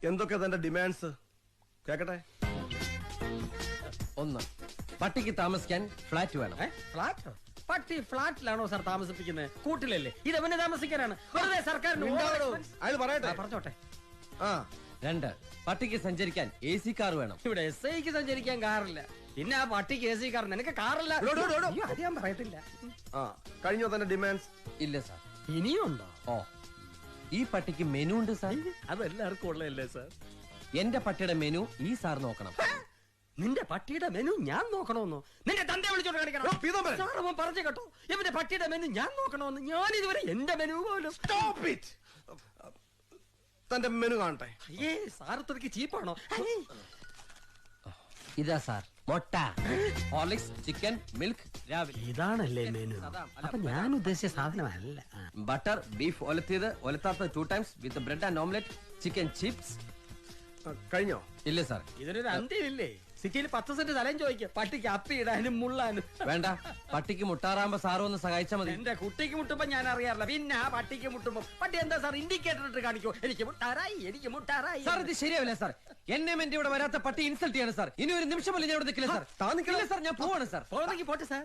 എന്തൊക്കെ തന്റെ ഡിമാൻഡ്സ് കേക്കട്ടെ? 1, പട്ടിക്ക് താമസിക്കാൻ ഫ്ലാറ്റ് വേണം. ഫ്ലാറ്റ്? പട്ടി ഫ്ലാറ്റിലാണോ സാർ താമസിപ്പിക്കുന്നത്? കൂട്ടിലല്ലേ? ഇത് എവനെ താമസിക്കാനാണ്? വെറുതെ സർക്കാരിന് അയാൾ പറയട്ടെ. പറഞ്ഞോട്ടെ. 2, പട്ടിക്ക് സഞ്ചരിക്കാൻ AC കാർ വേണം. ഇവിടെ SIക്ക് സഞ്ചരിക്കാൻ കാറില്ല, പിന്നെ ആ പട്ടിക്ക് AC കാർ. നിനക്ക് കാറില്ല? അത് ഞാൻ പറയത്തില്ല. കഴിഞ്ഞോ തന്റെ ഡിമാൻഡ്സ്? ഇല്ല സാർ. ഇനിയും ഉണ്ടോ? ഓ, ഈ പട്ടിക്ക് മെനു ഉണ്ട് സാർ. അതെല്ലാവർക്കും ഉള്ളതല്ലേ സാർ? എന്റെ പട്ടിയുടെ മെനു ഈ സാർ നോക്കണം. നിന്റെ പട്ടിയുടെ മെനു ഞാൻ നോക്കണമെന്നോ? നിന്റെ തന്റെ വിളിച്ചോണ്ട് കാണിക്കണം. സാർ അവൻ പറഞ്ഞു കേട്ടോ, ഇവന്റെ പട്ടിയുടെ മെനു ഞാൻ നോക്കണമെന്ന്. ഞാൻ ഇതുവരെ എന്റെ മെനു പോലും. തന്റെ മെനു കാണട്ടെ. അയ്യേ സാർ ഇത്രയ്ക്ക് ചീപ്പാണോ? ഇതാ സാർ, മുട്ട, ഹോർലിക്സ്, ചിക്കൻ, മിൽക്ക് രാവിലെ. ഇതാണല്ലേ മെനു? അപ്പൊ ഞാൻ ഉദ്ദേശിച്ച സാധനമല്ല. ബട്ടർ, ബീഫ് ഒലത്തിയത്, ഒലത്താത്ത 2 times with bread and omelette, chicken chips. കഴിഞ്ഞോ? ഇല്ല സാർ. ഇതിനൊരു അന്ത്യമില്ലേ? സിറ്റിയിൽ 10 സെന്റ് സ്ഥലം ചോദിക്കുക പട്ടിക്ക് അപ്പി ഇടാനും മുള്ളാനും. വേണ്ട, പട്ടിക്ക് മുട്ടാറാകുമ്പോ സാറ് ഒന്ന് സഹായിച്ചാൽ മതി. എന്റെ കുട്ടിക്ക് മുട്ടുമ്പോ ഞാൻ അറിയാറില്ല, പിന്നെ ആ പട്ടിക്ക് മുട്ടുമ്പോ പട്ടി എന്താ സാർ ഇൻഡിക്കേറ്റർ ഇട്ട് കാണിക്കോ? എനിക്ക് മുട്ടാറായി, എനിക്ക് മുട്ടാറായി. സാർ ഇത് ശരിയാവില്ല സാർ. എന്നെ എന്റെ ഇവിടെ വരാത്ത പട്ടി ഇൻസൾട്ട് ചെയ്യാണ് സാർ. ഇനി ഒരു നിമിഷം പോലും ഞാൻ ഇവിടെ നിൽക്കില്ല സാർ. താ നിൽക്കില്ല സാർ, ഞാൻ പോവാണ് സാർ. പോട്ടെ സാർ.